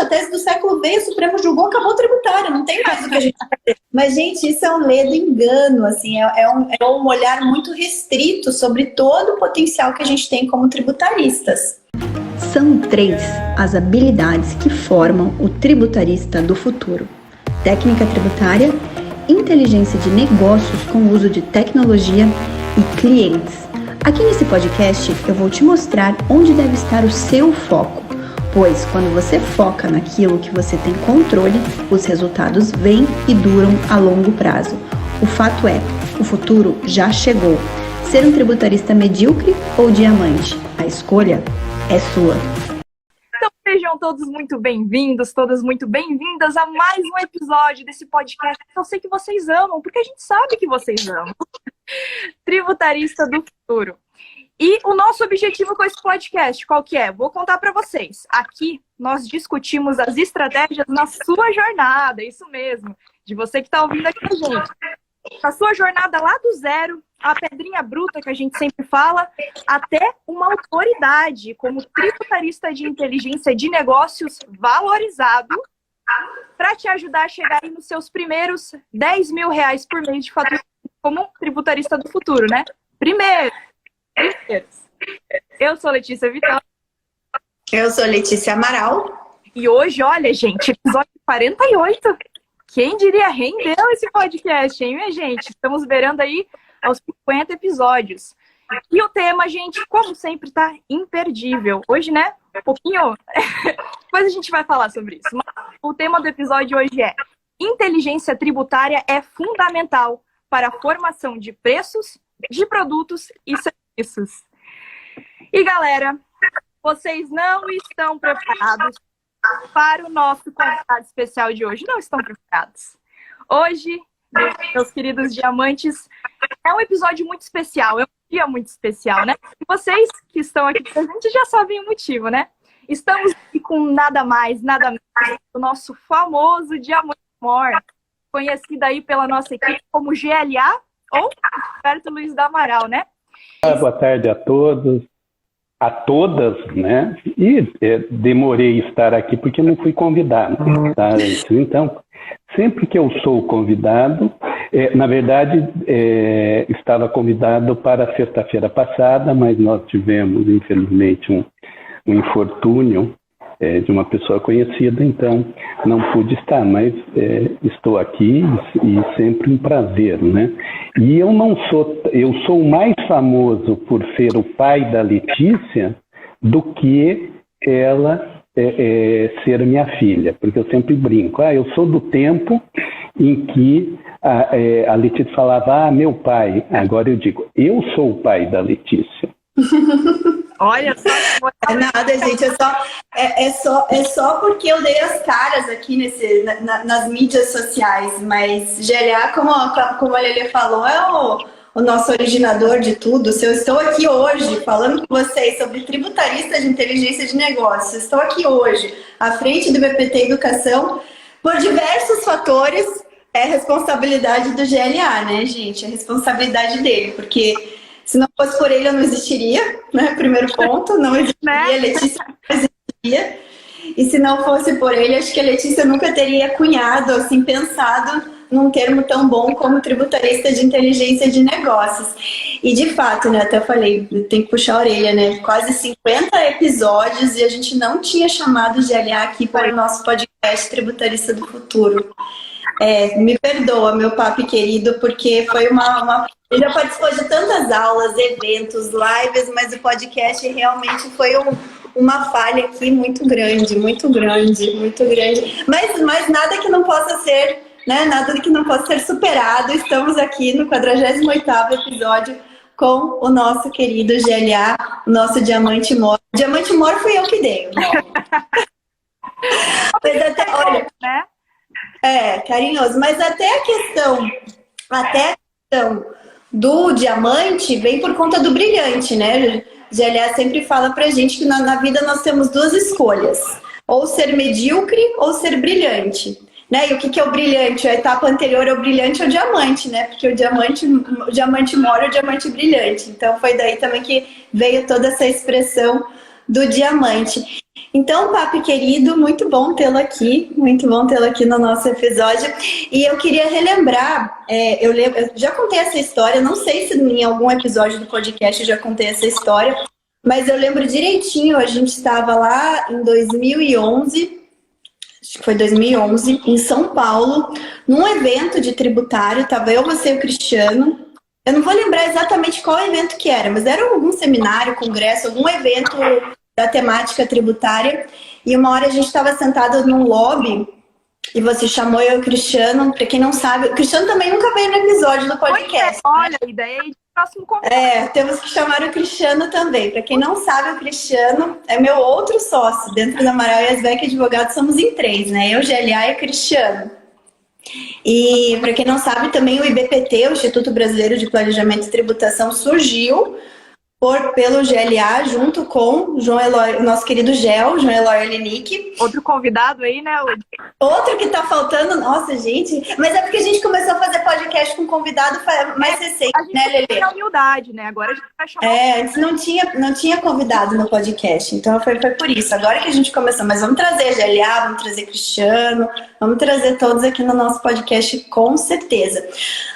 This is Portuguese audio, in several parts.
tese do século veio, o Supremo julgou, acabou tributária, não tem mais o que a gente fazer. Mas, gente, isso é um ledo engano, assim, é um olhar muito restrito sobre todo o potencial que a gente tem como tributaristas. São 3 as habilidades que formam o tributarista do futuro: técnica tributária, inteligência de negócios com o uso de tecnologia e clientes. Aqui nesse podcast eu vou te mostrar onde deve estar o seu foco, pois quando você foca naquilo que você tem controle, os resultados vêm e duram a longo prazo. O fato é, o futuro já chegou. Ser um tributarista medíocre ou diamante? A escolha é sua. Então sejam todos muito bem-vindos, todas muito bem-vindas a mais um episódio desse podcast que eu sei que vocês amam, porque a gente sabe que vocês amam. Tributarista do futuro. E o nosso objetivo com esse podcast, qual que é? Vou contar para vocês. Aqui nós discutimos as estratégias na sua jornada, isso mesmo, de você que está ouvindo aqui a gente. A sua jornada lá do zero, a pedrinha bruta que a gente sempre fala, até uma autoridade como tributarista de inteligência de negócios valorizado para te ajudar a chegar aí nos seus primeiros 10 mil reais por mês de faturamento como tributarista do futuro, né? Primeiros. Eu sou Letícia Vitão. Eu sou Letícia Amaral. E hoje, olha, gente, episódio 48. Quem diria, rendeu esse podcast, hein, minha gente? Estamos beirando aí aos 50 episódios. E o tema, gente, como sempre, tá imperdível. Hoje, né, um pouquinho... Depois a gente vai falar sobre isso. Mas o tema do episódio hoje é: inteligência tributária é fundamental para a formação de preços, de produtos e serviços. E, galera, vocês não estão preparados para o nosso convidado especial de hoje. Não estão preparados. Hoje, meus queridos diamantes, é um episódio muito especial, é um dia muito especial, né? E vocês que estão aqui presentes já sabem o motivo, né? Estamos aqui com nada mais, nada menos do nosso famoso Diamante Mor, conhecido aí pela nossa equipe como GLA ou Roberto Luiz do Amaral, né? Boa tarde a todos, a todas, né? E demorei a estar aqui porque não fui convidado, tá? Então, sempre que eu sou convidado, na verdade, estava convidado para sexta-feira passada, mas nós tivemos, infelizmente, um infortúnio de uma pessoa conhecida, então não pude estar, mas estou aqui e sempre um prazer, né? E eu sou mais famoso por ser o pai da Letícia do que ela ser minha filha, porque eu sempre brinco, eu sou do tempo em que a Letícia falava, meu pai, agora eu digo, eu sou o pai da Letícia. Olha só. É nada, gente. É só porque eu dei as caras aqui nas mídias sociais. Mas GLA, como a Lelê falou, é o nosso originador de tudo. Se eu estou aqui hoje falando com vocês sobre tributarista de inteligência de negócios, estou aqui hoje à frente do BPT Educação, por diversos fatores, é responsabilidade do GLA, né, gente? É responsabilidade dele, porque se não fosse por ele, eu não existiria, né? Primeiro ponto, não existiria, a Letícia não existiria. E se não fosse por ele, acho que a Letícia nunca teria cunhado, assim, pensado num termo tão bom como tributarista de inteligência de negócios. E de fato, né, até falei, tem que puxar a orelha, né? Quase 50 episódios e a gente não tinha chamado o GLA aqui para o nosso podcast Tributarista do Futuro. Me perdoa, meu papi querido, porque foi ele já participou de tantas aulas, eventos, lives, mas o podcast realmente foi uma falha aqui muito grande, muito grande, muito grande. Mas nada que não possa ser, né? Nada que não possa ser superado. Estamos aqui no 48º episódio com o nosso querido GLA, o nosso Diamante Mor. Diamante Mor fui eu que dei. Mas até, olha, né? Carinhoso, mas até a questão do diamante vem por conta do brilhante, né? GLA sempre fala pra gente que na vida nós temos duas escolhas, ou ser medíocre ou ser brilhante, né? E o que é o brilhante? A etapa anterior ao brilhante é o diamante, né? Porque o diamante mora, o diamante brilhante. Então foi daí também que veio toda essa expressão do diamante. Então, Papi querido, muito bom tê-lo aqui no nosso episódio. E eu queria relembrar, eu já contei essa história, não sei se em algum episódio do podcast eu já contei essa história, mas eu lembro direitinho, a gente estava lá em 2011, acho que foi 2011, em São Paulo, num evento de tributário, estava eu, você e o Cristiano. Eu não vou lembrar exatamente qual evento que era, mas era algum seminário, congresso, algum evento da temática tributária. E uma hora a gente estava sentado num lobby e você chamou eu e o Cristiano. Para quem não sabe, o Cristiano também nunca veio no episódio do podcast. Olha, a ideia é de próximo conversa. Temos que chamar o Cristiano também. Para quem não sabe, o Cristiano é meu outro sócio. Dentro da Amaral e Asbeck Advogados somos em 3, né? Eu, GLA e o Cristiano. E para quem não sabe, também o IBPT, o Instituto Brasileiro de Planejamento e Tributação, surgiu pelo GLA, junto com o nosso querido João Eloy Olinick. Outro convidado aí, né? Outro que tá faltando, nossa, gente. Mas é porque a gente começou a fazer podcast com convidado mais recente, né, Lelê? A gente tem humildade, né? Agora a gente vai chamar... Antes não tinha convidado no podcast, então foi por isso. Agora que a gente começou, mas vamos trazer GLA, vamos trazer Cristiano, vamos trazer todos aqui no nosso podcast, com certeza.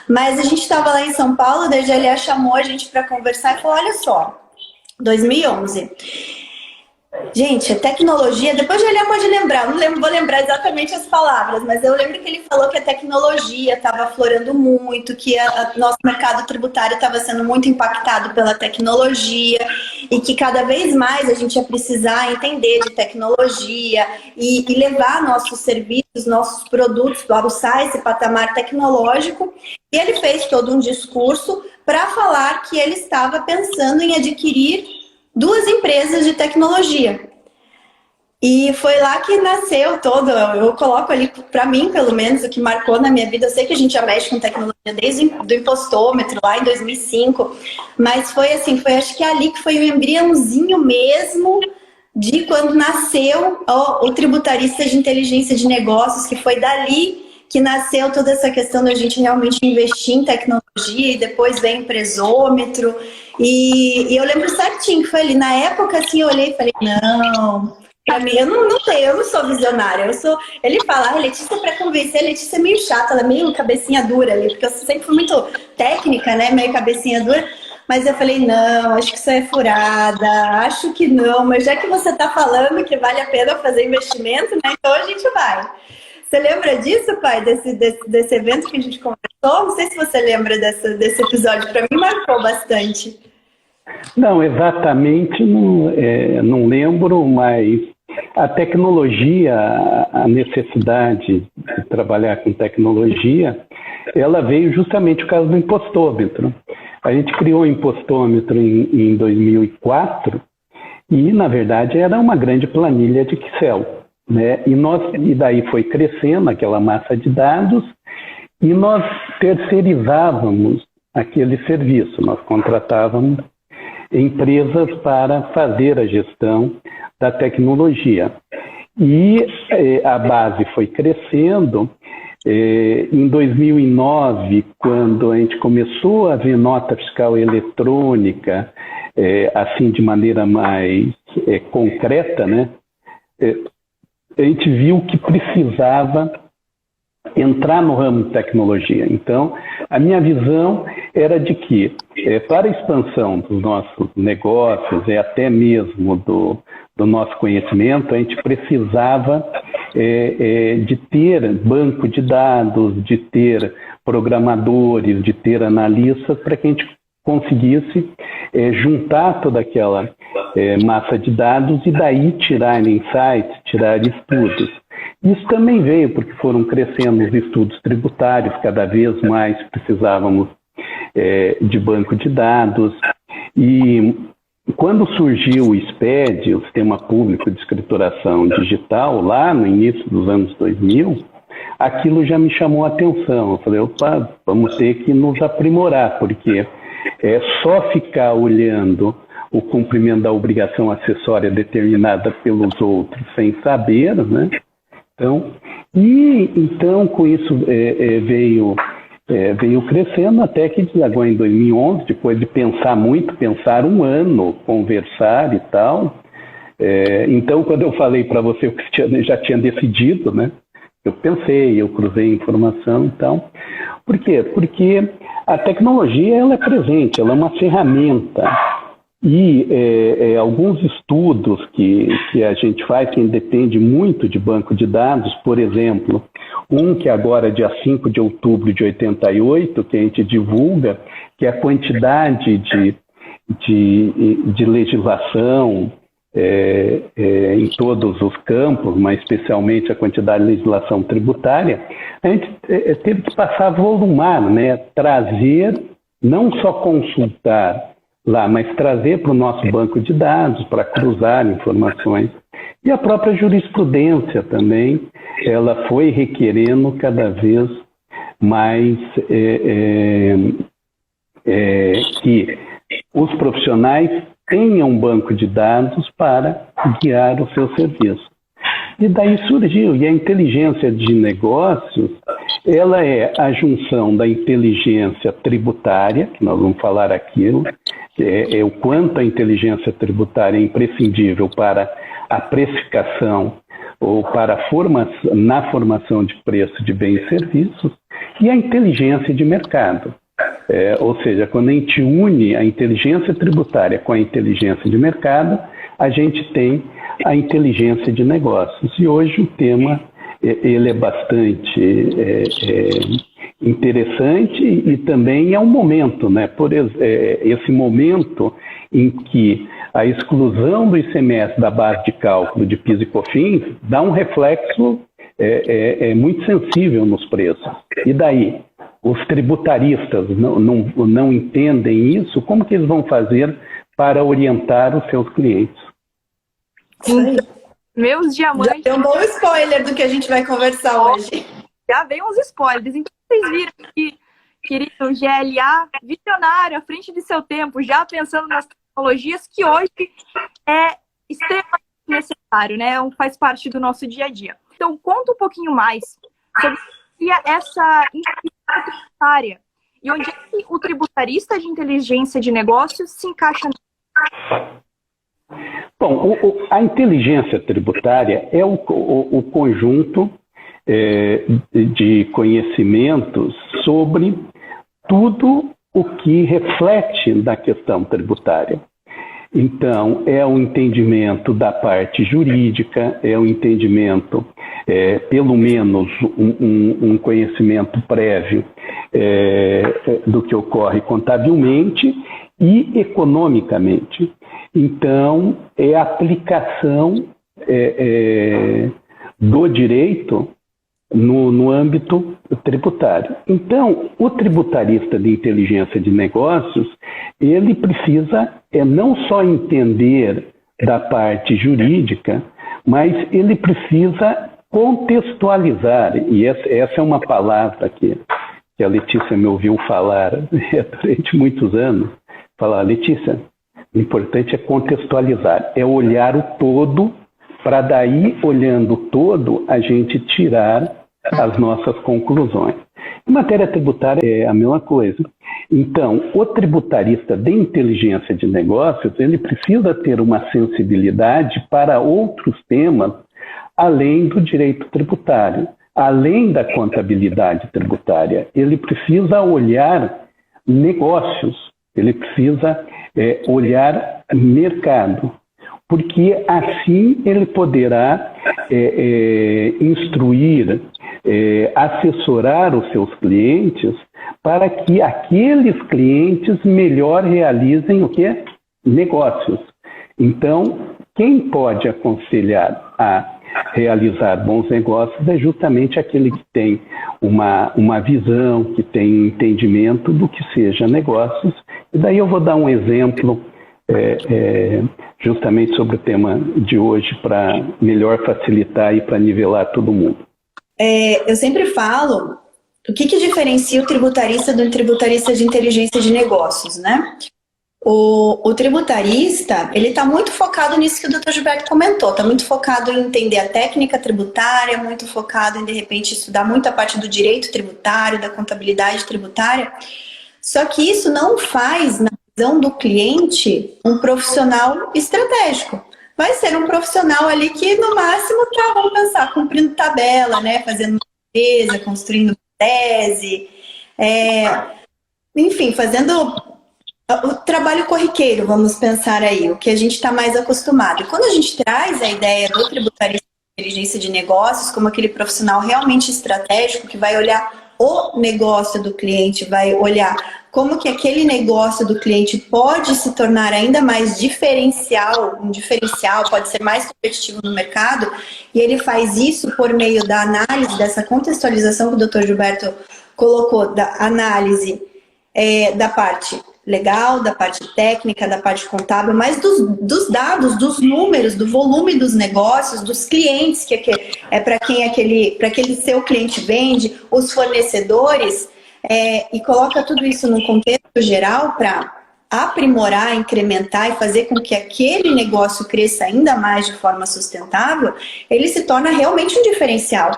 Mas a gente estava lá em São Paulo, daí a GLA chamou a gente para conversar e falou, olha só, 2011. Gente, a tecnologia, depois o GLA pode lembrar, não vou lembrar exatamente as palavras, mas eu lembro que ele falou que a tecnologia estava aflorando muito, que nosso mercado tributário estava sendo muito impactado pela tecnologia e que cada vez mais a gente ia precisar entender de tecnologia e levar nossos serviços, nossos produtos para alçar esse patamar tecnológico. E ele fez todo um discurso para falar que ele estava pensando em adquirir 2 empresas de tecnologia. E foi lá que nasceu todo, eu coloco ali, para mim, pelo menos, o que marcou na minha vida. Eu sei que a gente já mexe com tecnologia desde o impostômetro, lá em 2005, mas foi assim, foi acho que ali que foi o embriãozinho mesmo de quando nasceu o tributarista de inteligência de negócios, que foi dali que nasceu toda essa questão da gente realmente investir em tecnologia, e depois vem o empresômetro. E eu lembro certinho que foi ali. Na época, assim, eu olhei e falei, não, pra mim, eu não sou visionária. Ele fala, Letícia, pra convencer, a Letícia é meio chata, ela é meio cabecinha dura ali, porque eu sempre fui muito técnica, né, meio cabecinha dura. Mas eu falei, não, acho que isso é furada, acho que não, mas já que você tá falando que vale a pena fazer investimento, né, então a gente vai. Você lembra disso, pai? Desse evento que a gente conversou? Não sei se você lembra desse episódio. Para mim, marcou bastante. Não, exatamente não lembro, mas a tecnologia, a necessidade de trabalhar com tecnologia, ela veio justamente por causa do impostômetro. A gente criou o impostômetro em 2004 e, na verdade, era uma grande planilha de Excel. Né? E daí foi crescendo aquela massa de dados e nós terceirizávamos aquele serviço, nós contratávamos empresas para fazer a gestão da tecnologia. E a base foi crescendo. Em 2009, quando a gente começou a ver nota fiscal eletrônica, assim de maneira mais concreta, né? A gente viu que precisava entrar no ramo de tecnologia. Então, a minha visão era de que, para a expansão dos nossos negócios e até mesmo do nosso conhecimento, a gente precisava de ter banco de dados, de ter programadores, de ter analistas, para que a gente conseguisse juntar toda aquela massa de dados e daí tirar insights, tirar estudos. Isso também veio porque foram crescendo os estudos tributários, cada vez mais precisávamos de banco de dados. E quando surgiu o SPED, o Sistema Público de Escrituração Digital, lá no início dos anos 2000, aquilo já me chamou a atenção. Eu falei, opa, vamos ter que nos aprimorar, porque só ficar olhando o cumprimento da obrigação acessória determinada pelos outros sem saber, né? Então, com isso veio crescendo até que agora em 2011, depois de pensar muito, pensar um ano, conversar e tal, Então, quando eu falei para você o que eu já tinha decidido, né? Eu pensei, eu cruzei informação, então... Por quê? Porque a tecnologia, ela é presente, ela é uma ferramenta. E alguns estudos que a gente faz, que depende muito de banco de dados, por exemplo, um que agora, dia 5 de outubro de 88, que a gente divulga, que é a quantidade de legislação em todos os campos, mas especialmente a quantidade de legislação tributária, a gente teve que passar a volumar, né? Trazer, não só consultar lá, mas trazer para o nosso banco de dados, para cruzar informações. E a própria jurisprudência também, ela foi requerendo cada vez mais que os profissionais tenham um banco de dados para guiar o seu serviço. E daí surgiu, e a inteligência de negócios, ela é a junção da inteligência tributária, que nós vamos falar aqui, o quanto a inteligência tributária é imprescindível para a precificação ou para na formação de preço de bens e serviços, e a inteligência de mercado. Ou seja, quando a gente une a inteligência tributária com a inteligência de mercado, a gente tem a inteligência de negócios. E hoje o tema ele é bastante interessante e também é um momento, né? Esse momento em que a exclusão do ICMS da base de cálculo de PIS e COFINS dá um reflexo muito sensível nos preços. E daí? Os tributaristas não entendem isso, como que eles vão fazer para orientar os seus clientes? Sim. Meus diamantes... Já deu um bom spoiler do que a gente vai conversar hoje. Já veio uns spoilers. Então, vocês viram que, querido GLA, visionário, à frente de seu tempo, já pensando nas tecnologias, que hoje é extremamente necessário, né? Faz parte do nosso dia a dia. Então, conta um pouquinho mais sobre essa inteligência tributária e onde é que o tributarista de inteligência de negócios se encaixa. Bom, a inteligência tributária é o conjunto de conhecimentos sobre tudo o que reflete da questão tributária. Então, é o entendimento da parte jurídica, é o entendimento, pelo menos um conhecimento prévio do que ocorre contabilmente e economicamente. Então, é a aplicação do direito no âmbito tributário. Então, o tributarista de inteligência de negócios, ele precisa não só entender da parte jurídica, mas ele precisa contextualizar, e essa é uma palavra que a Letícia me ouviu falar durante muitos anos, falar, Letícia, o importante é contextualizar, é olhar o todo, para daí, olhando o todo, a gente tirar as nossas conclusões. Em matéria tributária é a mesma coisa. Então, o tributarista de inteligência de negócios, ele precisa ter uma sensibilidade para outros temas, além do direito tributário, além da contabilidade tributária. Ele precisa olhar negócios, ele precisa olhar mercado, porque assim ele poderá instruir, assessorar os seus clientes para que aqueles clientes melhor realizem o quê? Negócios. Então, quem pode aconselhar a realizar bons negócios é justamente aquele que tem uma visão, que tem entendimento do que seja negócios. E daí eu vou dar um exemplo justamente sobre o tema de hoje para melhor facilitar e para nivelar todo mundo. Eu sempre falo o que diferencia o tributarista do tributarista de inteligência de negócios, né? O tributarista, ele está muito focado nisso que o Dr. Gilberto comentou, está muito focado em entender a técnica tributária, muito focado em, de repente, estudar muito a parte do direito tributário, da contabilidade tributária, só que isso não faz, na visão do cliente, um profissional estratégico. vai ser um profissional ali que, no máximo, tá, vamos pensar, cumprindo tabela, né? Fazendo uma empresa, construindo uma tese, enfim, fazendo o trabalho corriqueiro, vamos pensar aí, o que a gente está mais acostumado. E quando a gente traz a ideia do tributarista de inteligência de negócios como aquele profissional realmente estratégico que vai olhar o negócio do cliente, vai olhar como que aquele negócio do cliente pode se tornar ainda mais diferencial, um diferencial, pode ser mais competitivo no mercado, e ele faz isso por meio da análise, dessa contextualização que o Dr. Gilberto colocou, da análise da parte legal, da parte técnica, da parte contábil, mas dos dados, dos números, do volume dos negócios, dos clientes, que é para quem para aquele seu cliente vende, os fornecedores, e coloca tudo isso num contexto geral para aprimorar, incrementar e fazer com que aquele negócio cresça ainda mais de forma sustentável, ele se torna realmente um diferencial.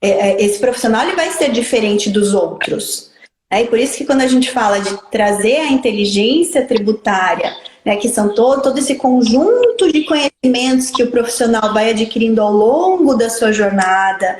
Esse profissional ele vai ser diferente dos outros. E por isso que quando a gente fala de trazer a inteligência tributária, né, que são todo esse conjunto de conhecimentos que o profissional vai adquirindo ao longo da sua jornada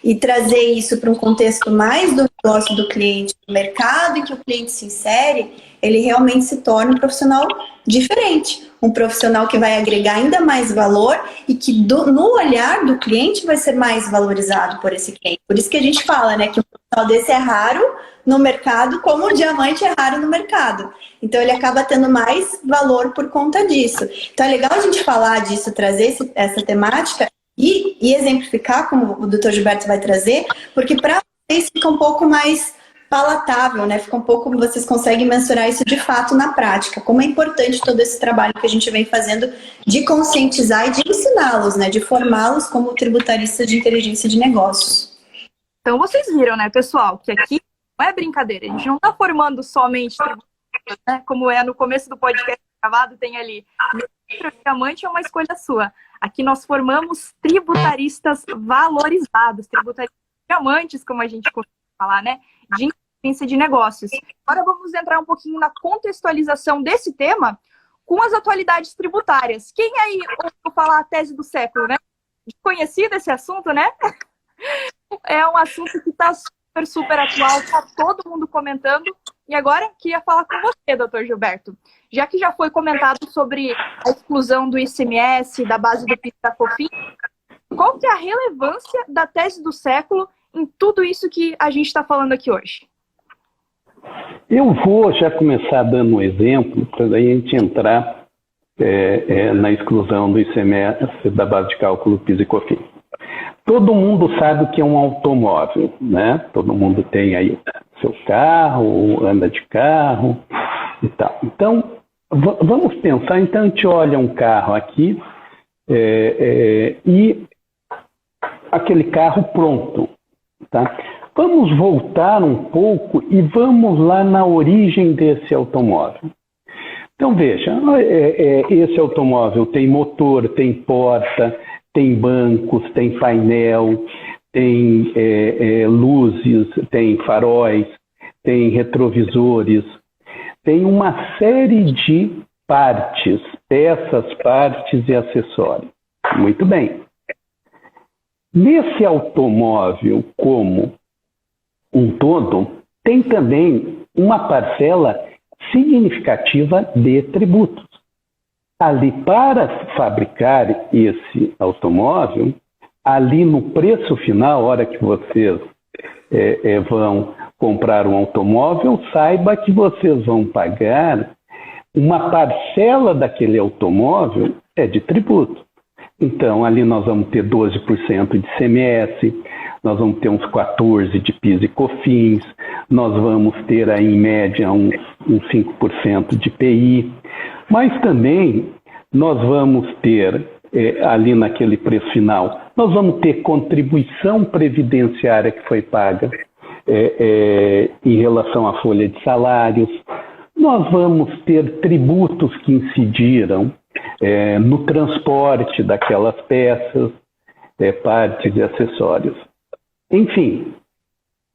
e trazer isso para um contexto mais do negócio do cliente, do mercado em que o cliente se insere, ele realmente se torna um profissional diferente. Um profissional que vai agregar ainda mais valor e que no olhar do cliente vai ser mais valorizado por esse cliente. Por isso que a gente fala, né, que um profissional desse é raro no mercado, como o diamante é raro no mercado. Então ele acaba tendo mais valor por conta disso. Então é legal a gente falar disso, trazer essa temática e exemplificar, como o Dr. Gilberto vai trazer, porque para vocês fica um pouco mais palatável, né? Fica um pouco, vocês conseguem mensurar isso de fato na prática, como é importante todo esse trabalho que a gente vem fazendo de conscientizar e de ensiná-los, né? De formá-los como tributaristas de inteligência de negócios. Então vocês viram, né, pessoal, que aqui não é brincadeira, a gente não está formando somente tributaristas, né? Como é no começo do podcast gravado, tem ali, o diamante é uma escolha sua. Aqui nós formamos tributaristas valorizados, tributaristas diamantes, como a gente costuma falar, né? De inteligência de negócios. Agora vamos entrar um pouquinho na contextualização desse tema com as atualidades tributárias. Quem aí ouviu falar a tese do século, né? Conhecido esse assunto, né? É um assunto que está super atual, está todo mundo comentando. E agora queria falar com você, doutor Gilberto. Já que já foi comentado sobre a exclusão do ICMS, da base do PIS da COFINS, qual que é a relevância da tese do século em tudo isso que a gente está falando aqui hoje? Eu vou já começar dando um exemplo, para daí a gente entrar na exclusão do ICMS da base de cálculo PIS e COFINS. Todo mundo sabe o que é um automóvel, né? Todo mundo tem aí seu carro, anda de carro e tal. Então, vamos pensar, então a gente olha um carro aqui e aquele carro pronto, tá? Vamos voltar um pouco e vamos lá na origem desse automóvel. Então, veja, esse automóvel tem motor, tem porta, tem bancos, tem painel, tem luzes, tem faróis, tem retrovisores, tem uma série de partes, peças, partes e acessórios. Muito bem. Nesse automóvel como um todo, tem também uma parcela significativa de tributos. Ali, para fabricar esse automóvel, ali no preço final, a hora que vocês vão comprar um automóvel, saiba que vocês vão pagar uma parcela daquele automóvel de tributo. Então, ali nós vamos ter 12% de ICMS, nós vamos ter uns 14% de PIS e COFINS, nós vamos ter aí, em média, uns 5% de IPI, mas também nós vamos ter, ali naquele preço final, nós vamos ter contribuição previdenciária que foi paga em relação à folha de salários, nós vamos ter tributos que incidiram no transporte daquelas peças, partes e acessórios. Enfim,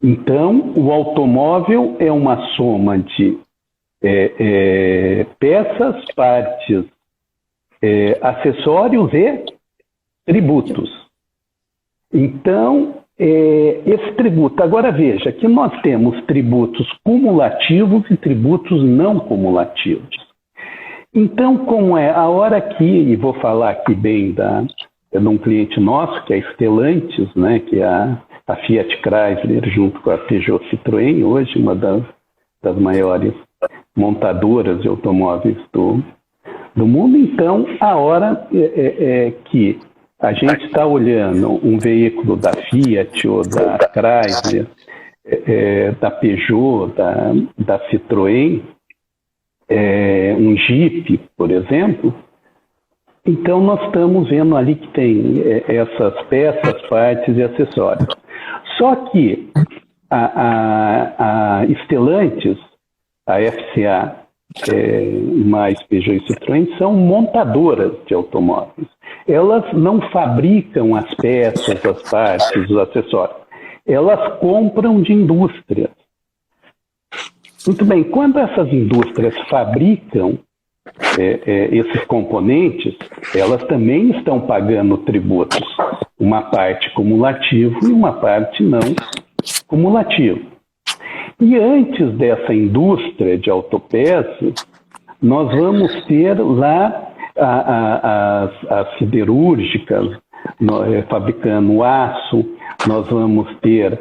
então o automóvel é uma soma de peças, partes acessórios e tributos. Então, esse tributo, agora veja que nós temos tributos cumulativos e tributos não cumulativos. Então, como é a hora que, e vou falar aqui bem de um cliente nosso, que é a Stellantis, né, que é a Fiat Chrysler, junto com a Peugeot Citroën, hoje uma das maiores montadoras de automóveis do mundo. Então, a hora que a gente está olhando um veículo da Fiat ou da Chrysler, da Peugeot, da Citroën, um Jeep, por exemplo, então nós estamos vendo ali que tem essas peças, partes e acessórios. Só que a Stellantis, a FCA, mais Peugeot e Citroën, são montadoras de automóveis. Elas não fabricam as peças, as partes, os acessórios. Elas compram de indústrias. Muito bem, quando essas indústrias fabricam esses componentes, elas também estão pagando tributos. Uma parte cumulativa e uma parte não cumulativa. E antes dessa indústria de autopeças, nós vamos ter lá as siderúrgicas fabricando aço, nós vamos ter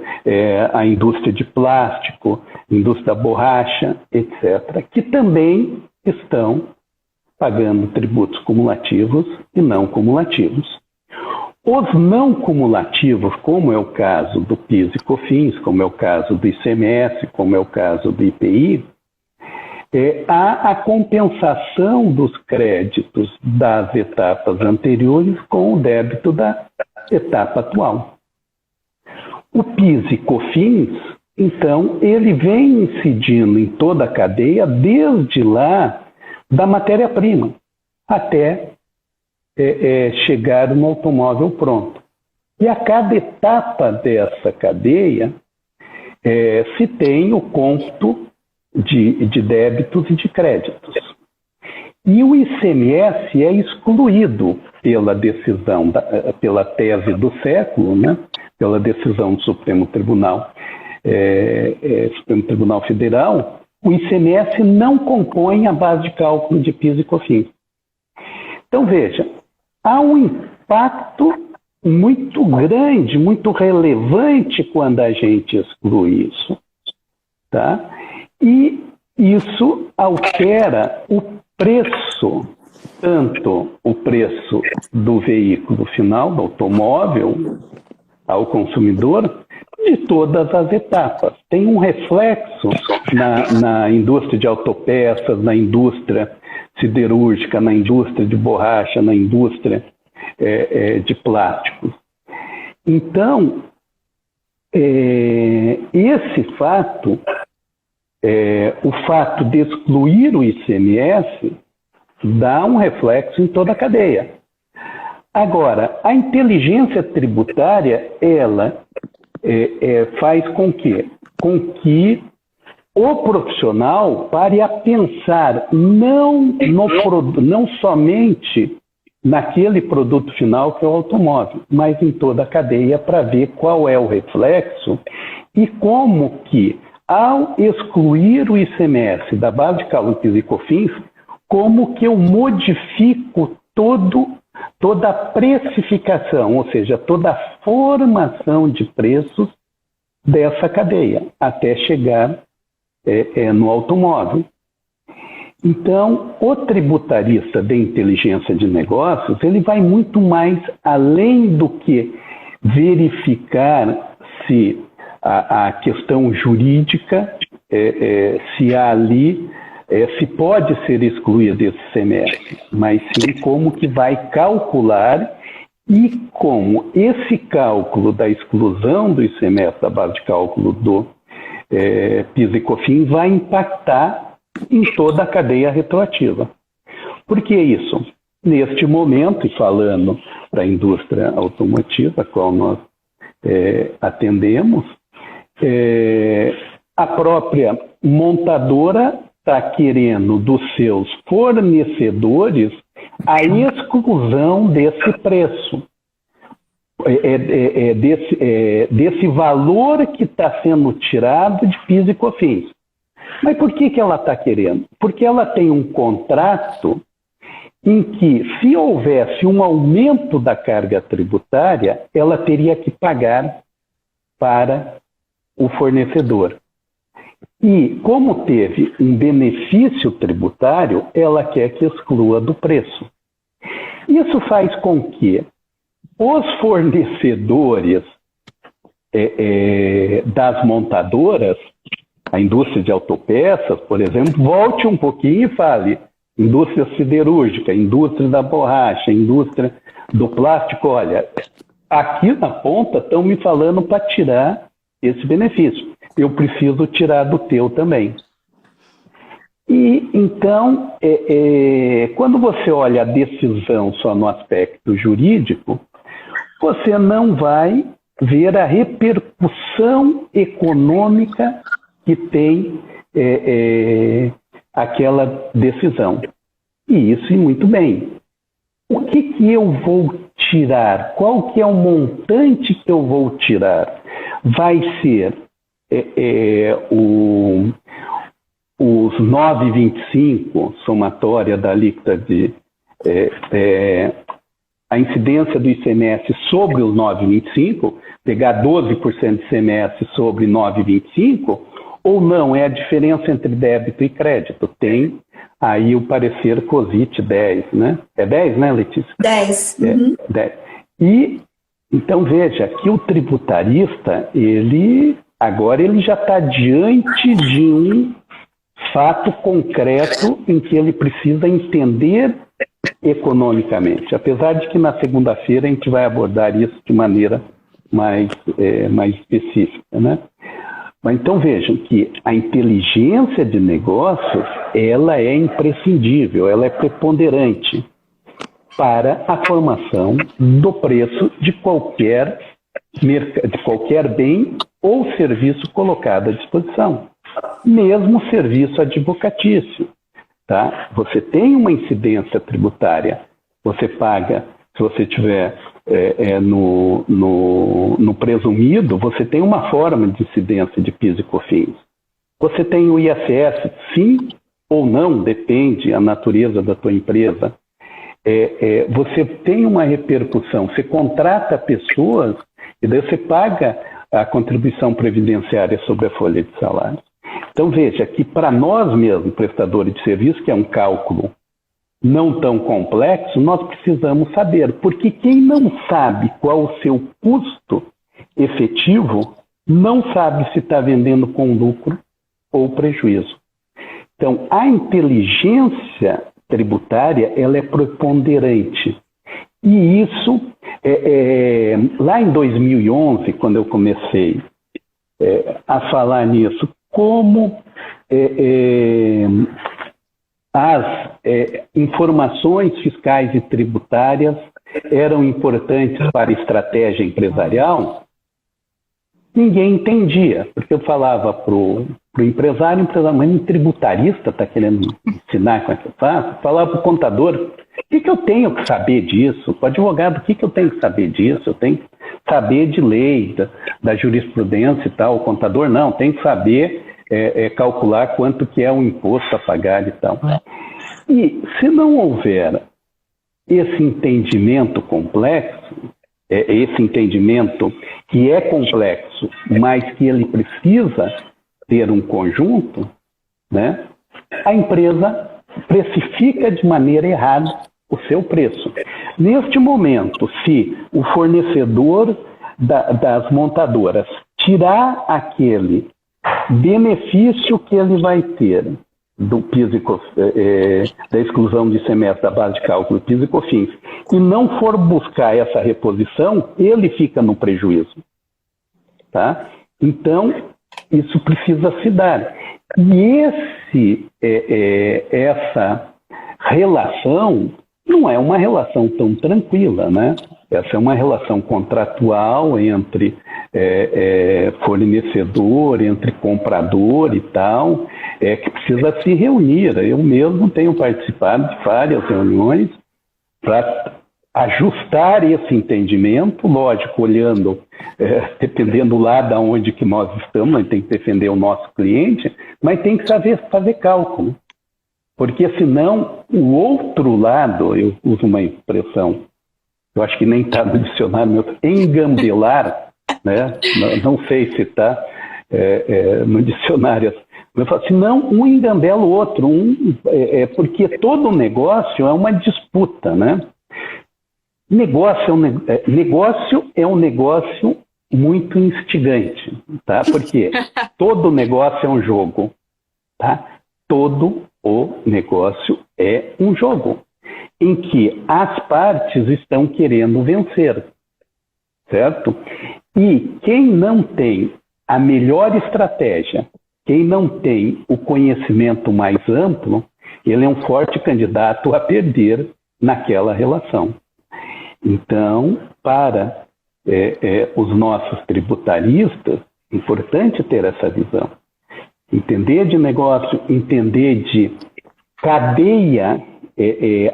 a indústria de plástico, indústria da borracha, etc., que também estão pagando tributos cumulativos e não cumulativos. Os não cumulativos, como é o caso do PIS e COFINS, como é o caso do ICMS, como é o caso do IPI, há a compensação dos créditos das etapas anteriores com o débito da etapa atual. O PIS e COFINS, então, ele vem incidindo em toda a cadeia, desde lá da matéria-prima, até chegar no automóvel pronto. E a cada etapa dessa cadeia, se tem o cômputo de débitos e de créditos. E o ICMS é excluído pela decisão, pela tese do século, né? Pela decisão do Supremo Tribunal Federal. O ICMS não compõe a base de cálculo de PIS e COFINS. Então, veja, há um impacto muito grande, muito relevante quando a gente exclui isso, tá? E isso altera o preço, tanto o preço do veículo final, do automóvel, ao consumidor, de todas as etapas. Tem um reflexo na indústria de autopeças, na indústria siderúrgica, na indústria de borracha, na indústria de plásticos. Então, esse fato, o fato de excluir o ICMS, dá um reflexo em toda a cadeia. Agora, a inteligência tributária, ela faz com que o profissional pare a pensar não somente naquele produto final que é o automóvel, mas em toda a cadeia para ver qual é o reflexo e como que, ao excluir o ICMS da base de cálculo PIS e COFINS, como que eu modifico toda a precificação, ou seja, toda a formação de preços dessa cadeia, até chegar no automóvel. Então, o tributarista de inteligência de negócios, ele vai muito mais além do que verificar se a questão jurídica, se há ali, se pode ser excluído esse ICMS, mas sim como que vai calcular e como esse cálculo da exclusão do ICMS da base de cálculo do PIS e COFINS vai impactar em toda a cadeia retroativa. Por que isso? Neste momento, e falando para a indústria automotiva, a qual nós atendemos, a própria montadora está querendo dos seus fornecedores a exclusão desse preço, desse valor que está sendo tirado de PIS e COFINS. Mas por que ela está querendo? Porque ela tem um contrato em que, se houvesse um aumento da carga tributária, ela teria que pagar para o fornecedor. E, como teve um benefício tributário, ela quer que exclua do preço. Isso faz com que os fornecedores das montadoras, a indústria de autopeças, por exemplo, volte um pouquinho e fale: indústria siderúrgica, indústria da borracha, indústria do plástico, olha, aqui na ponta estão me falando para tirar esse benefício. Eu preciso tirar do teu também. E, então, quando você olha a decisão só no aspecto jurídico, você não vai ver a repercussão econômica que tem aquela decisão. E isso, muito bem. O que eu vou tirar? Qual que é o montante que eu vou tirar? Vai ser os 9,25, somatória da alíquota a incidência do ICMS sobre os 9,25, pegar 12% de ICMS sobre 9,25, ou não, é a diferença entre débito e crédito. Tem aí o parecer COSIT 10, né? É 10, né, Letícia? 10. Uhum. 10. E, então, veja, que o tributarista, agora ele já está diante de um fato concreto em que ele precisa entender economicamente. Apesar de que na segunda-feira a gente vai abordar isso de maneira mais específica, né? Mas então vejam que a inteligência de negócios, ela é imprescindível, ela é preponderante para a formação do preço de qualquer bem ou serviço colocado à disposição, mesmo serviço advocatício. Tá? Você tem uma incidência tributária, você paga, se você tiver no presumido, você tem uma forma de incidência de PIS e COFINS. Você tem o ISS, sim ou não, depende da natureza da tua empresa. Você tem uma repercussão, você contrata pessoas e daí você paga a contribuição previdenciária sobre a folha de salário. Então veja que para nós mesmos, prestadores de serviço, que é um cálculo não tão complexo, nós precisamos saber, porque quem não sabe qual o seu custo efetivo, não sabe se está vendendo com lucro ou prejuízo. Então, a inteligência tributária, ela é preponderante. E isso, lá em 2011, quando eu comecei a falar nisso, como as informações fiscais e tributárias eram importantes para a estratégia empresarial, ninguém entendia, porque eu falava para o empresário, mas um tributarista está querendo ensinar como é que eu faço? Eu falava para o contador, o que eu tenho que saber disso? Para o advogado, o que eu tenho que saber disso? Eu tenho que saber de lei, da jurisprudência e tal. O contador não, tem que saber calcular quanto que é o imposto a pagar e tal. E se não houver esse entendimento complexo, esse entendimento que é complexo, mas que ele precisa ter um conjunto, né, a empresa precifica de maneira errada o seu preço. Neste momento, se o fornecedor das montadoras tirar aquele benefício que ele vai ter do PIS da exclusão de ICMS da base de cálculo PIS e COFINS e não for buscar essa reposição, ele fica no prejuízo. Tá? Então, isso precisa se dar. E essa relação não é uma relação tão tranquila, né? Essa é uma relação contratual entre fornecedor, entre comprador e tal, que precisa se reunir. Eu mesmo tenho participado de várias reuniões para ajustar esse entendimento, lógico, olhando, dependendo lá de onde que nós estamos, nós tem que defender o nosso cliente, mas tem que saber fazer cálculo. Porque senão, o outro lado, eu uso uma expressão, eu acho que nem está no dicionário meu, engambelar, né? Não sei se está no dicionário. Eu falo assim, não, um engambela o outro, porque todo negócio é uma disputa, né? Negócio é um negócio muito instigante, tá? Porque todo negócio é um jogo, tá? Todo o negócio é um jogo em que as partes estão querendo vencer, certo? E quem não tem a melhor estratégia, quem não tem o conhecimento mais amplo, ele é um forte candidato a perder naquela relação. Então, para os nossos tributaristas, é importante ter essa visão. Entender de negócio, entender de cadeia,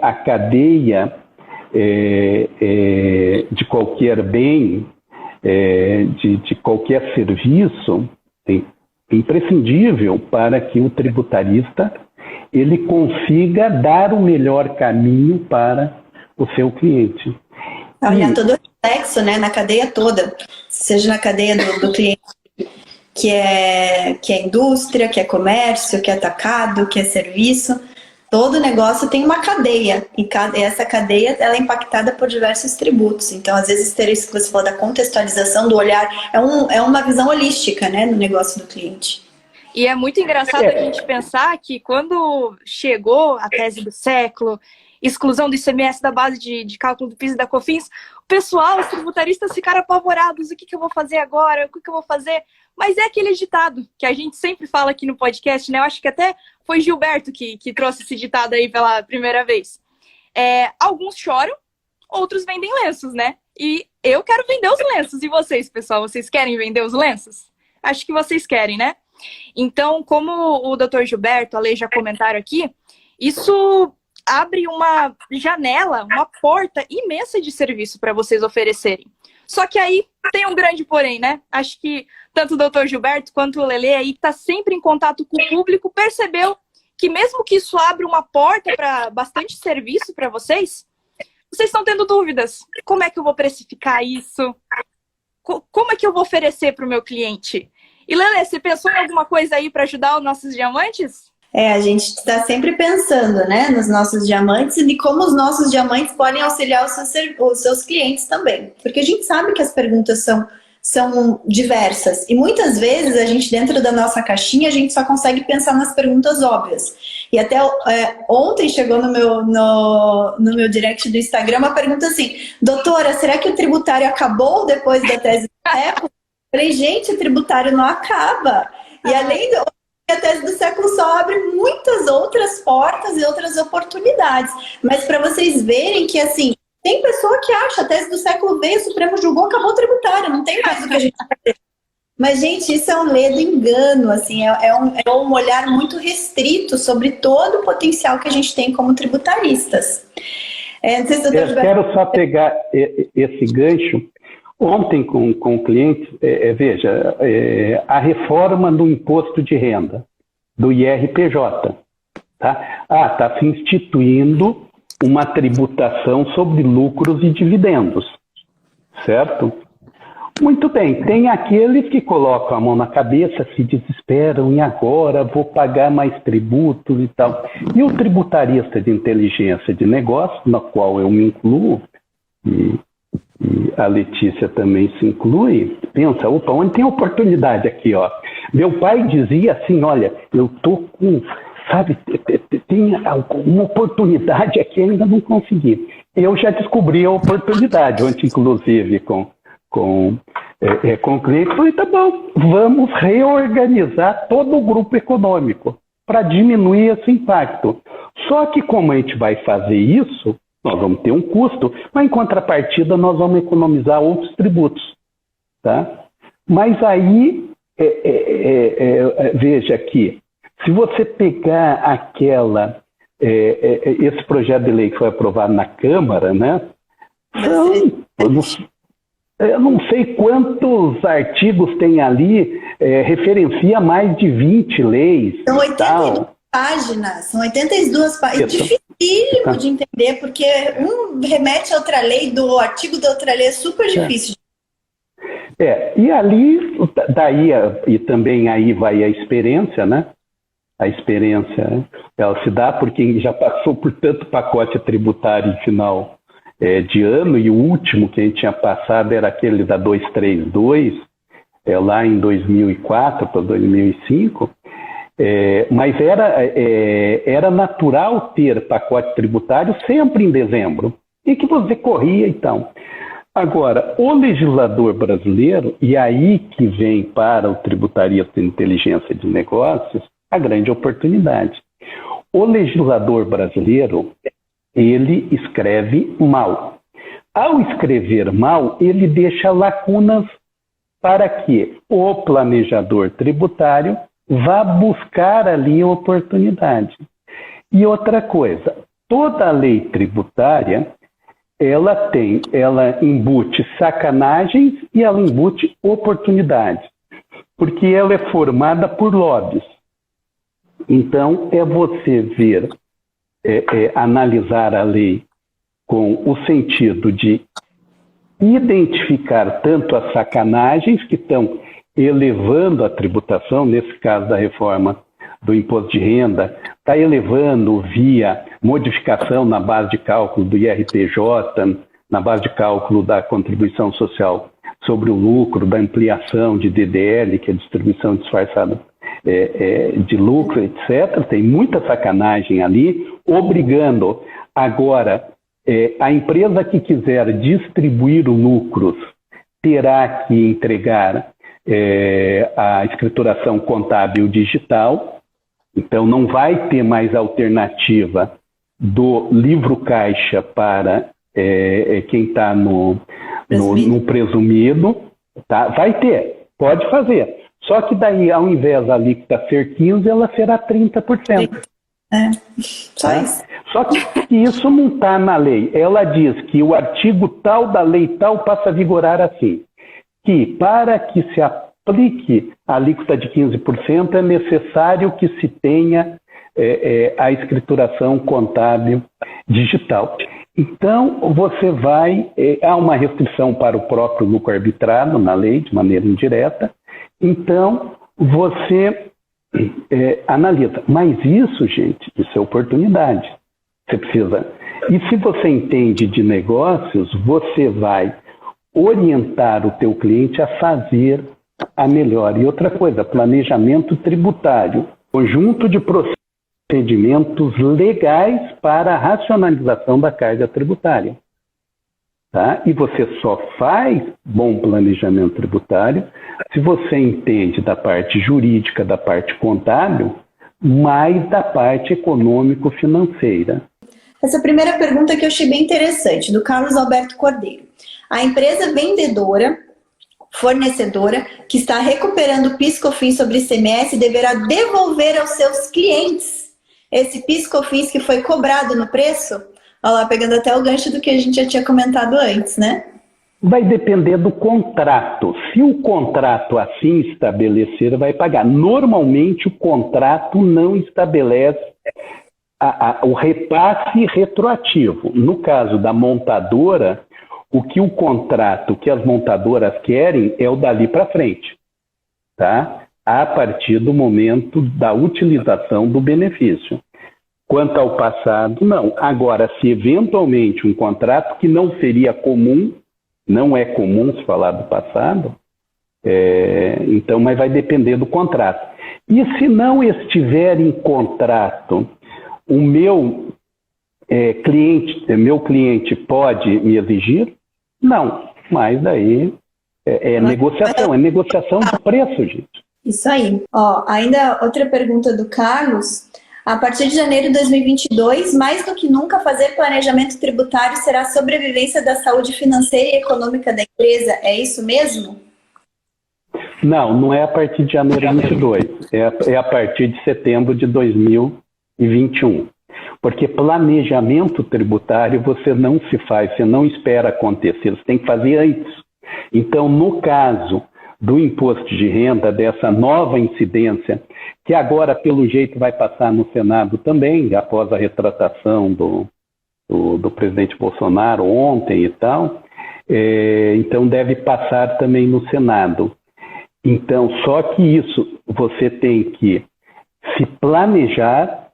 a cadeia de qualquer bem, de qualquer serviço, é imprescindível para que o tributarista ele consiga dar o melhor caminho para o seu cliente. Olhar todo o reflexo, né, na cadeia toda, seja na cadeia do cliente, que é indústria, que é comércio, que é atacado, que é serviço. Todo negócio tem uma cadeia, e essa cadeia ela é impactada por diversos tributos. Então, às vezes, ter isso que você falou da contextualização, do olhar, é uma visão holística, né, no negócio do cliente. E é muito engraçado a gente pensar que quando chegou a tese do século, exclusão do ICMS da base de cálculo do PIS e da COFINS, o pessoal, os tributaristas ficaram apavorados. O que eu vou fazer agora? O que eu vou fazer? Mas é aquele ditado que a gente sempre fala aqui no podcast, né? Eu acho que até foi Gilberto que trouxe esse ditado aí pela primeira vez. Alguns choram, outros vendem lenços, né? E eu quero vender os lenços. E vocês, pessoal? Vocês querem vender os lenços? Acho que vocês querem, né? Então, como o Dr. Gilberto, a Lei já comentaram aqui, isso abre uma janela, uma porta imensa de serviço para vocês oferecerem. Só que aí tem um grande porém, né? Acho que tanto o Dr. Gilberto quanto o Lelê aí, que está sempre em contato com o público, percebeu que mesmo que isso abra uma porta para bastante serviço para vocês estão tendo dúvidas. Como é que eu vou precificar isso? Como é que eu vou oferecer para o meu cliente? E Lelê, você pensou em alguma coisa aí para ajudar os nossos diamantes? A gente está sempre pensando, né, nos nossos diamantes e de como os nossos diamantes podem auxiliar os seus clientes também. Porque a gente sabe que as perguntas são diversas. E muitas vezes a gente, dentro da nossa caixinha, a gente só consegue pensar nas perguntas óbvias. E até ontem chegou no meu direct do Instagram uma pergunta assim: doutora, será que o tributário acabou depois da tese do século? Eu falei, gente, o tributário não acaba. E além a tese do século só abre muitas outras portas e outras oportunidades. Mas para vocês verem que, assim, tem pessoa que acha a tese do século veio, o Supremo julgou, acabou o tributário, não tem mais o que a gente fazer. Mas, gente, isso é um ledo engano, assim, é um olhar muito restrito sobre todo o potencial que a gente tem como tributaristas. Não sei se eu quero só pegar esse gancho. Ontem, com o cliente, veja, a reforma do imposto de renda, do IRPJ, tá? Está se instituindo uma tributação sobre lucros e dividendos, certo? Muito bem, tem aqueles que colocam a mão na cabeça, se desesperam, e agora vou pagar mais tributos e tal. E o tributarista de inteligência de negócio, na qual eu me incluo, e a Letícia também se inclui, pensa, opa, onde tem oportunidade aqui, ó? Meu pai dizia assim, olha, eu tô com, sabe, tem uma oportunidade aqui, ainda não consegui. Eu já descobri a oportunidade, ontem, inclusive, com o cliente, falei, tá bom, vamos reorganizar todo o grupo econômico para diminuir esse impacto. Só que como a gente vai fazer isso, nós vamos ter um custo, mas em contrapartida nós vamos economizar outros tributos, tá? Mas aí, veja aqui, se você pegar aquela esse projeto de lei que foi aprovado na Câmara, né? Eu não sei quantos artigos tem ali, referencia mais de 20 leis. São 82 páginas, são 82 páginas. Dificílimo de entender, porque um remete a outra lei, do artigo da outra lei, é super difícil. E ali, daí, e também aí vai a experiência, né? A experiência, ela se dá por quem já passou por tanto pacote tributário em final de ano, e o último que a gente tinha passado era aquele da 232, lá em 2004 para 2005, mas era natural ter pacote tributário sempre em dezembro, e que você corria então. Agora, o legislador brasileiro, e aí que vem para o tributarista de inteligência de negócios, a grande oportunidade. O legislador brasileiro, ele escreve mal. Ao escrever mal, ele deixa lacunas para que o planejador tributário vá buscar ali a oportunidade. E outra coisa, toda lei tributária, ela embute sacanagens e ela embute oportunidades, porque ela é formada por lobbies. Então, você ver, analisar a lei com o sentido de identificar tanto as sacanagens que estão elevando a tributação, nesse caso da reforma do imposto de renda, está elevando via modificação na base de cálculo do IRPJ, na base de cálculo da contribuição social sobre o lucro, da ampliação de DDL, que é distribuição disfarçada de lucro, etc. Tem muita sacanagem ali, obrigando agora a empresa que quiser distribuir lucros terá que entregar a escrituração contábil digital. Então não vai ter mais alternativa do livro caixa para quem está no presumido, tá? Vai ter, pode fazer. Só que daí, ao invés da alíquota ser 15%, ela será 30%. Só isso. Só que isso não está na lei. Ela diz que o artigo tal da lei tal passa a vigorar assim, que para que se aplique a alíquota de 15%, é necessário que se tenha a escrituração contábil digital. Então, você há uma restrição para o próprio lucro arbitrado na lei, de maneira indireta. Então, você analisa. Mas isso, gente, isso é oportunidade. Você precisa... E se você entende de negócios, você vai orientar o teu cliente a fazer a melhor. E outra coisa, planejamento tributário. Conjunto de procedimentos legais para a racionalização da carga tributária. Tá? E você só faz bom planejamento tributário se você entende da parte jurídica, da parte contábil, mais da parte econômico-financeira. Essa primeira pergunta que eu achei bem interessante, do Carlos Alberto Cordeiro. A empresa vendedora, fornecedora, que está recuperando o PIS/COFINS sobre ICMS, deverá devolver aos seus clientes esse PIS/COFINS que foi cobrado no preço? Olha lá, pegando até o gancho do que a gente já tinha comentado antes, né? Vai depender do contrato. Se o contrato assim estabelecer, vai pagar. Normalmente, o contrato não estabelece o repasse retroativo. No caso da montadora, o que as montadoras querem é o dali para frente, tá? A partir do momento da utilização do benefício. Quanto ao passado, não. Agora, se eventualmente um contrato que não seria comum, não é comum se falar do passado, então, mas vai depender do contrato. E se não estiver em contrato, o meu cliente pode me exigir? Não, mas daí é negociação de preço, gente. Isso aí. Ó, ainda outra pergunta do Carlos. A partir de janeiro de 2022, mais do que nunca, fazer planejamento tributário será a sobrevivência da saúde financeira e econômica da empresa. É isso mesmo? Não é a partir de janeiro de 2022. É a partir de setembro de 2021. Porque planejamento tributário você não se faz, você não espera acontecer, você tem que fazer antes. Então, no caso do imposto de renda, dessa nova incidência, que agora, pelo jeito, vai passar no Senado também, após a retratação do presidente Bolsonaro ontem e tal, então deve passar também no Senado. Então, só que isso você tem que se planejar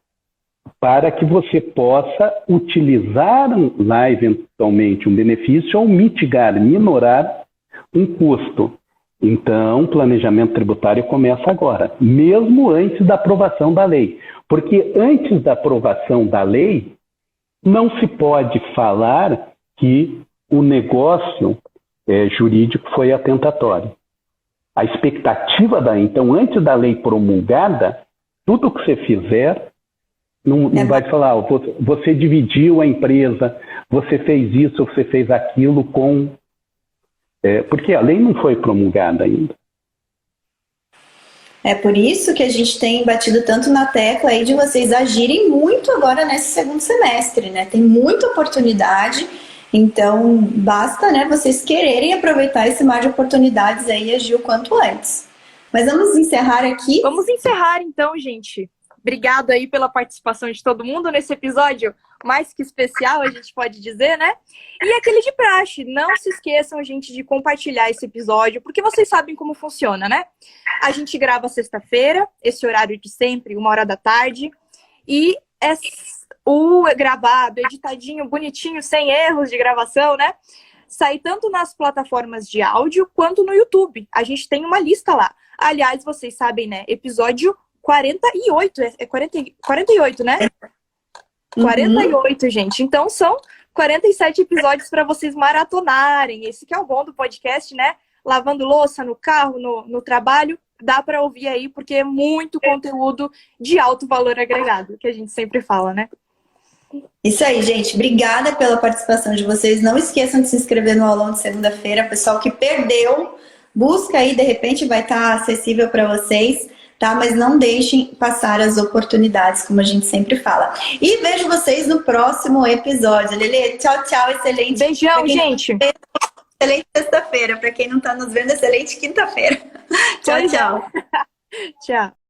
para que você possa utilizar lá eventualmente um benefício ou mitigar, minorar um custo. Então, o planejamento tributário começa agora, mesmo antes da aprovação da lei. Porque antes da aprovação da lei, não se pode falar que o negócio jurídico foi atentatório. A expectativa então, antes da lei promulgada, tudo que você fizer, não vai falar, você dividiu a empresa, você fez isso, você fez aquilo com... porque a lei não foi promulgada ainda. É por isso que a gente tem batido tanto na tecla aí de vocês agirem muito agora nesse segundo semestre, né? Tem muita oportunidade, então basta, né, vocês quererem aproveitar esse mar de oportunidades aí e agir o quanto antes. Mas vamos encerrar aqui. Vamos encerrar então, gente. Obrigado aí pela participação de todo mundo nesse episódio mais que especial, a gente pode dizer, né? E aquele de praxe, não se esqueçam, gente, de compartilhar esse episódio, porque vocês sabem como funciona, né? A gente grava sexta-feira, esse horário de sempre, 1h da tarde, e o gravado, editadinho, bonitinho, sem erros de gravação, né? Sai tanto nas plataformas de áudio quanto no YouTube. A gente tem uma lista lá. Aliás, vocês sabem, né? Episódio 48, 48, né? 48, gente. Então, são 47 episódios para vocês maratonarem. Esse que é o bom do podcast, né? Lavando louça no carro, no trabalho. Dá para ouvir aí, porque é muito conteúdo de alto valor agregado, que a gente sempre fala, né? Isso aí, gente. Obrigada pela participação de vocês. Não esqueçam de se inscrever no aulão de segunda-feira. Pessoal que perdeu, busca aí, de repente vai estar acessível para vocês. Tá? Mas não deixem passar as oportunidades, como a gente sempre fala. E vejo vocês no próximo episódio. Lelê, tchau, tchau. Excelente. Beijão, gente. Excelente sexta-feira. Para quem não está nos vendo, excelente quinta-feira. Tchau, tchau. Tchau.